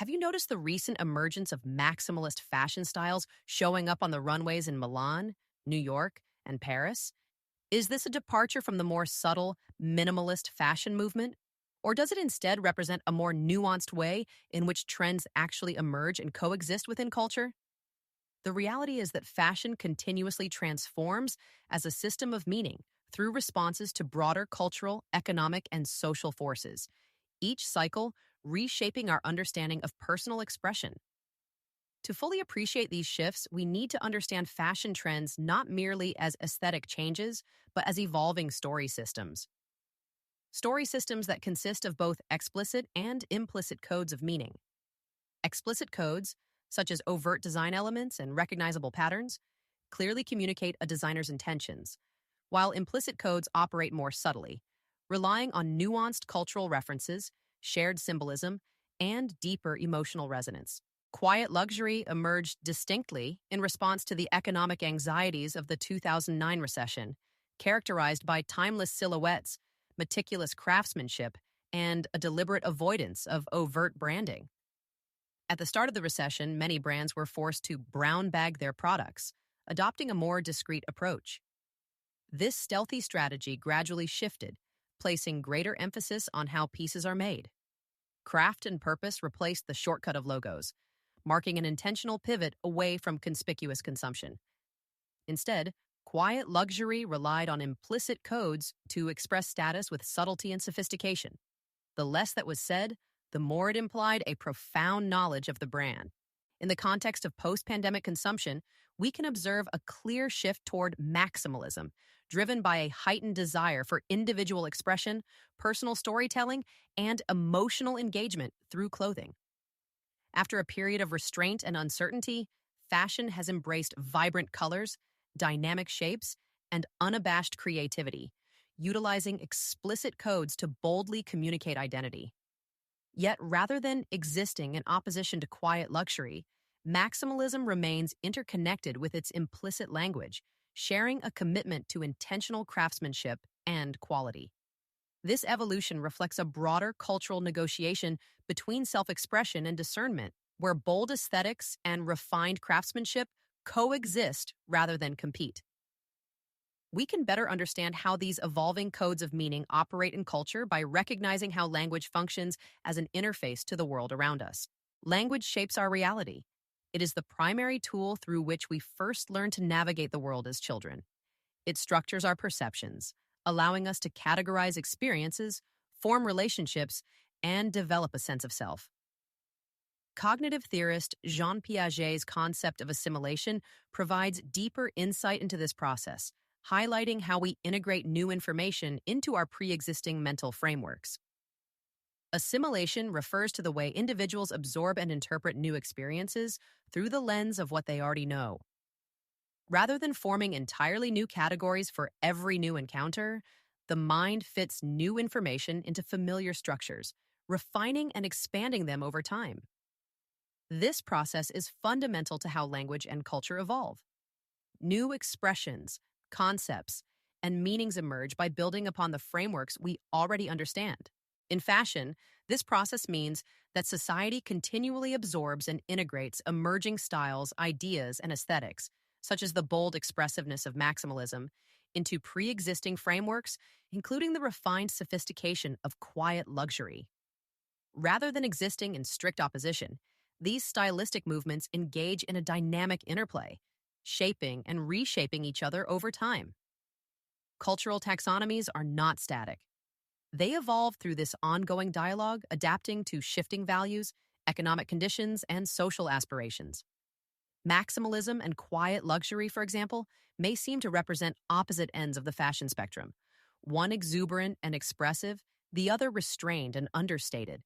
Have you noticed the recent emergence of maximalist fashion styles showing up on the runways in Milan, New York, and Paris? Is this a departure from the more subtle, minimalist fashion movement? Or does it instead represent a more nuanced way in which trends actually emerge and coexist within culture? The reality is that fashion continuously transforms as a system of meaning through responses to broader cultural, economic, and social forces, each cycle reshaping our understanding of personal expression. To fully appreciate these shifts, we need to understand fashion trends not merely as aesthetic changes, but as evolving story systems. Story systems that consist of both explicit and implicit codes of meaning. Explicit codes, such as overt design elements and recognizable patterns, clearly communicate a designer's intentions, while implicit codes operate more subtly, relying on nuanced cultural references, shared symbolism, and deeper emotional resonance. Quiet luxury emerged distinctly in response to the economic anxieties of the 2009 recession, characterized by timeless silhouettes, meticulous craftsmanship, and a deliberate avoidance of overt branding. At the start of the recession, many brands were forced to brown bag their products, adopting a more discreet approach. This stealthy strategy gradually shifted, placing greater emphasis on how pieces are made. Craft and purpose replaced the shortcut of logos, marking an intentional pivot away from conspicuous consumption. Instead, quiet luxury relied on implicit codes to express status with subtlety and sophistication. The less that was said, the more it implied a profound knowledge of the brand. In the context of post-pandemic consumption, we can observe a clear shift toward maximalism, driven by a heightened desire for individual expression, personal storytelling, and emotional engagement through clothing. After a period of restraint and uncertainty, fashion has embraced vibrant colors, dynamic shapes, and unabashed creativity, utilizing explicit codes to boldly communicate identity. Yet, rather than existing in opposition to quiet luxury, maximalism remains interconnected with its implicit language, sharing a commitment to intentional craftsmanship and quality. This evolution reflects a broader cultural negotiation between self-expression and discernment, where bold aesthetics and refined craftsmanship coexist rather than compete. We can better understand how these evolving codes of meaning operate in culture by recognizing how language functions as an interface to the world around us. Language shapes our reality. It is the primary tool through which we first learn to navigate the world as children. It structures our perceptions, allowing us to categorize experiences, form relationships, and develop a sense of self. Cognitive theorist Jean Piaget's concept of assimilation provides deeper insight into this process, highlighting how we integrate new information into our pre-existing mental frameworks. Assimilation refers to the way individuals absorb and interpret new experiences through the lens of what they already know. Rather than forming entirely new categories for every new encounter, the mind fits new information into familiar structures, refining and expanding them over time. This process is fundamental to how language and culture evolve. New expressions, concepts, and meanings emerge by building upon the frameworks we already understand. In fashion, this process means that society continually absorbs and integrates emerging styles, ideas, and aesthetics, such as the bold expressiveness of maximalism, into pre-existing frameworks, including the refined sophistication of quiet luxury. Rather than existing in strict opposition, these stylistic movements engage in a dynamic interplay, shaping and reshaping each other over time. Cultural taxonomies are not static. They evolve through this ongoing dialogue, adapting to shifting values, economic conditions, and social aspirations. Maximalism and quiet luxury, for example, may seem to represent opposite ends of the fashion spectrum, one exuberant and expressive, the other restrained and understated.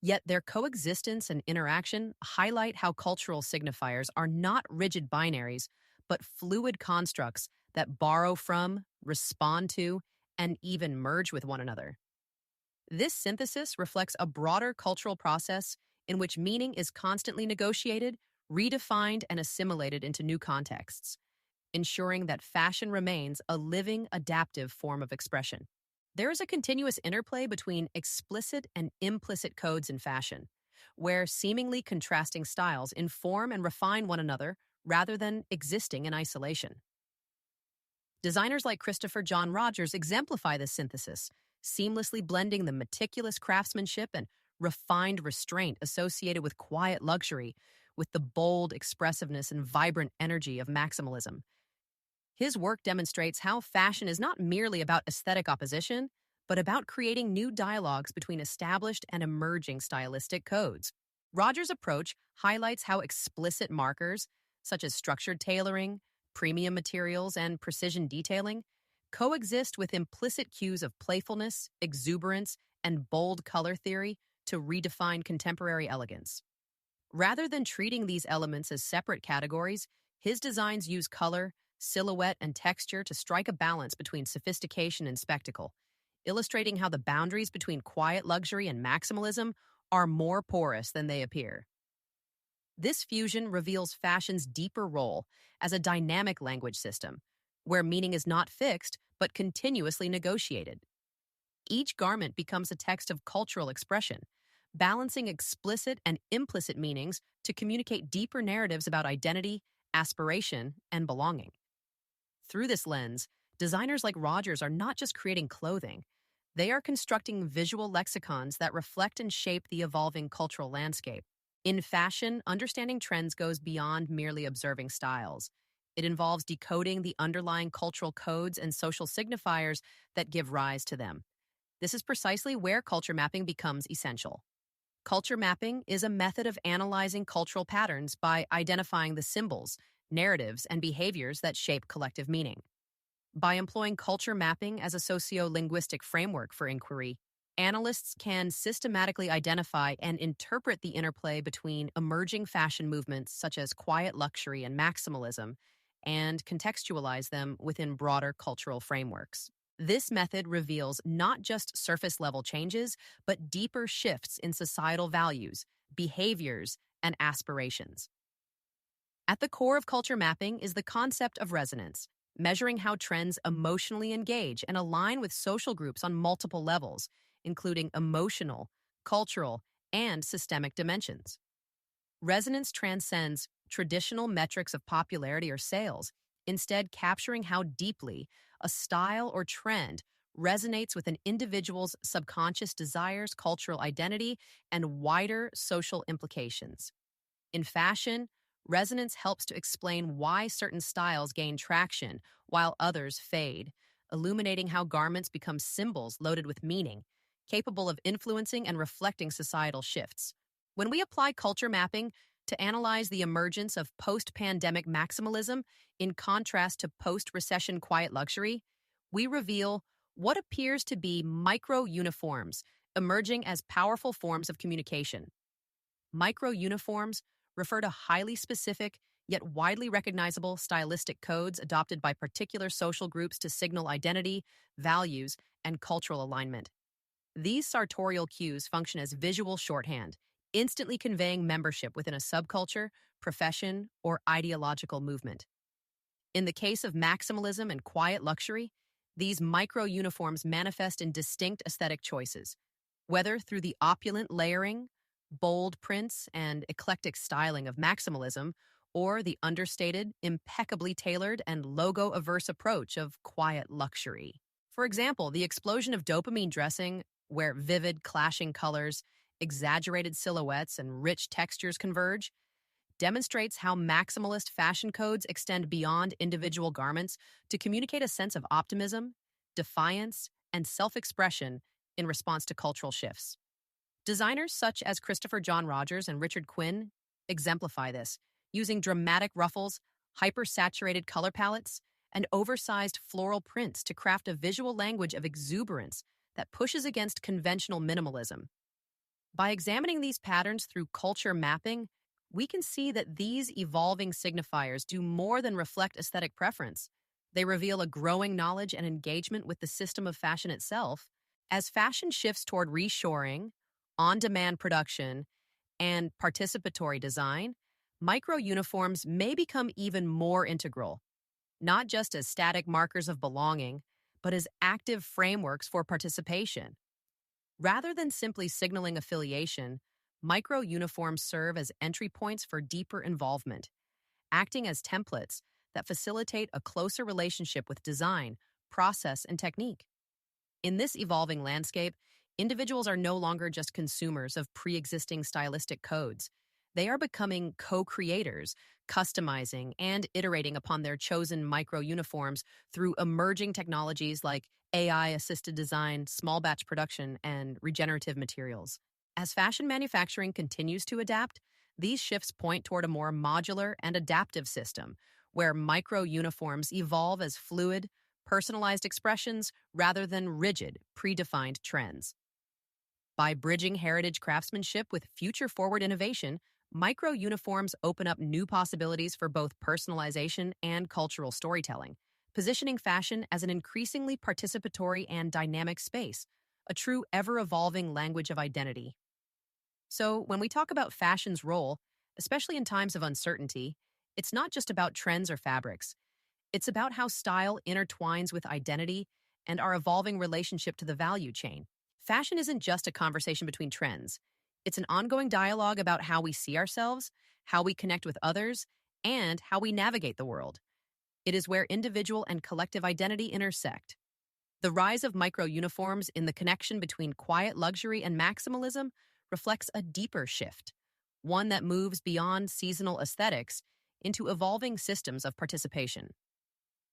Yet their coexistence and interaction highlight how cultural signifiers are not rigid binaries, but fluid constructs that borrow from, respond to, and even merge with one another. This synthesis reflects a broader cultural process in which meaning is constantly negotiated, redefined, and assimilated into new contexts, ensuring that fashion remains a living, adaptive form of expression. There is a continuous interplay between explicit and implicit codes in fashion, where seemingly contrasting styles inform and refine one another rather than existing in isolation. Designers like Christopher John Rogers exemplify this synthesis, seamlessly blending the meticulous craftsmanship and refined restraint associated with quiet luxury with the bold expressiveness and vibrant energy of maximalism. His work demonstrates how fashion is not merely about aesthetic opposition, but about creating new dialogues between established and emerging stylistic codes. Rogers' approach highlights how explicit markers, such as structured tailoring, premium materials, and precision detailing, coexist with implicit cues of playfulness, exuberance, and bold color theory to redefine contemporary elegance. Rather than treating these elements as separate categories, his designs use color, silhouette, and texture to strike a balance between sophistication and spectacle, illustrating how the boundaries between quiet luxury and maximalism are more porous than they appear. This fusion reveals fashion's deeper role as a dynamic language system, where meaning is not fixed but continuously negotiated. Each garment becomes a text of cultural expression, balancing explicit and implicit meanings to communicate deeper narratives about identity, aspiration, and belonging. Through this lens, designers like Rogers are not just creating clothing, they are constructing visual lexicons that reflect and shape the evolving cultural landscape. In fashion, understanding trends goes beyond merely observing styles. It involves decoding the underlying cultural codes and social signifiers that give rise to them. This is precisely where culture mapping becomes essential. Culture mapping is a method of analyzing cultural patterns by identifying the symbols, narratives, and behaviors that shape collective meaning. By employing culture mapping as a socio-linguistic framework for inquiry, analysts can systematically identify and interpret the interplay between emerging fashion movements such as quiet luxury and maximalism, and contextualize them within broader cultural frameworks. This method reveals not just surface-level changes, but deeper shifts in societal values, behaviors, and aspirations. At the core of culture mapping is the concept of resonance, measuring how trends emotionally engage and align with social groups on multiple levels, including emotional, cultural, and systemic dimensions. Resonance transcends traditional metrics of popularity or sales, instead capturing how deeply a style or trend resonates with an individual's subconscious desires, cultural identity, and wider social implications. In fashion, resonance helps to explain why certain styles gain traction while others fade, illuminating how garments become symbols loaded with meaning, capable of influencing and reflecting societal shifts. When we apply culture mapping to analyze the emergence of post-pandemic maximalism in contrast to post-recession quiet luxury, we reveal what appears to be micro-uniforms emerging as powerful forms of communication. Micro-uniforms refer to highly specific, yet widely recognizable stylistic codes adopted by particular social groups to signal identity, values, and cultural alignment. These sartorial cues function as visual shorthand, instantly conveying membership within a subculture, profession, or ideological movement. In the case of maximalism and quiet luxury, these micro-uniforms manifest in distinct aesthetic choices, whether through the opulent layering, bold prints, and eclectic styling of maximalism, or the understated, impeccably tailored, and logo-averse approach of quiet luxury. For example, the explosion of dopamine dressing, where vivid, clashing colors, exaggerated silhouettes, and rich textures converge, demonstrates how maximalist fashion codes extend beyond individual garments to communicate a sense of optimism, defiance, and self-expression in response to cultural shifts. Designers such as Christopher John Rogers and Richard Quinn exemplify this, using dramatic ruffles, hyper-saturated color palettes, and oversized floral prints to craft a visual language of exuberance that pushes against conventional minimalism. By examining these patterns through culture mapping, we can see that these evolving signifiers do more than reflect aesthetic preference. They reveal a growing knowledge and engagement with the system of fashion itself. As fashion shifts toward reshoring, on-demand production, and participatory design, micro-uniforms may become even more integral, not just as static markers of belonging, but as active frameworks for participation. Rather than simply signaling affiliation, Micro-uniforms serve as entry points for deeper involvement, acting as templates that facilitate a closer relationship with design, process, and technique. In this evolving landscape, individuals are no longer just consumers of pre-existing stylistic codes. They are becoming co-creators, customizing and iterating upon their chosen micro-uniforms through emerging technologies like AI-assisted design, small batch production, and regenerative materials. As fashion manufacturing continues to adapt, these shifts point toward a more modular and adaptive system where micro-uniforms evolve as fluid, personalized expressions rather than rigid, predefined trends. By bridging heritage craftsmanship with future-forward innovation, micro-uniforms open up new possibilities for both personalization and cultural storytelling, positioning fashion as an increasingly participatory and dynamic space, a true ever-evolving language of identity. So, when we talk about fashion's role, especially in times of uncertainty, it's not just about trends or fabrics. It's about how style intertwines with identity and our evolving relationship to the value chain. Fashion isn't just a conversation between trends. It's an ongoing dialogue about how we see ourselves, how we connect with others, and how we navigate the world. It is where individual and collective identity intersect. The rise of micro-uniforms in the connection between quiet luxury and maximalism reflects a deeper shift, one that moves beyond seasonal aesthetics into evolving systems of participation.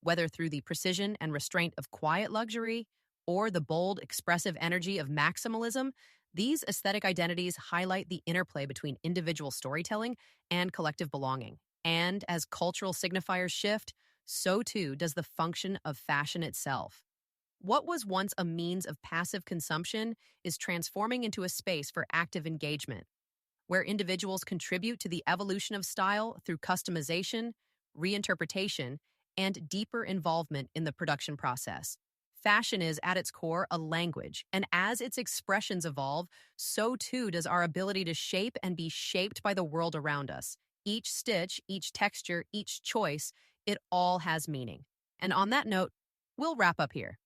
Whether through the precision and restraint of quiet luxury or the bold, expressive energy of maximalism, these aesthetic identities highlight the interplay between individual storytelling and collective belonging. And as cultural signifiers shift, so too does the function of fashion itself. What was once a means of passive consumption is transforming into a space for active engagement, where individuals contribute to the evolution of style through customization, reinterpretation, and deeper involvement in the production process. Fashion is, at its core, a language, and as its expressions evolve, so too does our ability to shape and be shaped by the world around us. Each stitch, each texture, each choice, it all has meaning. And on that note, we'll wrap up here.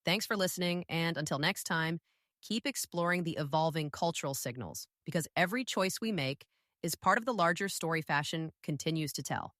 Thanks for listening, and until next time, keep exploring the evolving cultural signals, because every choice we make is part of the larger story fashion continues to tell.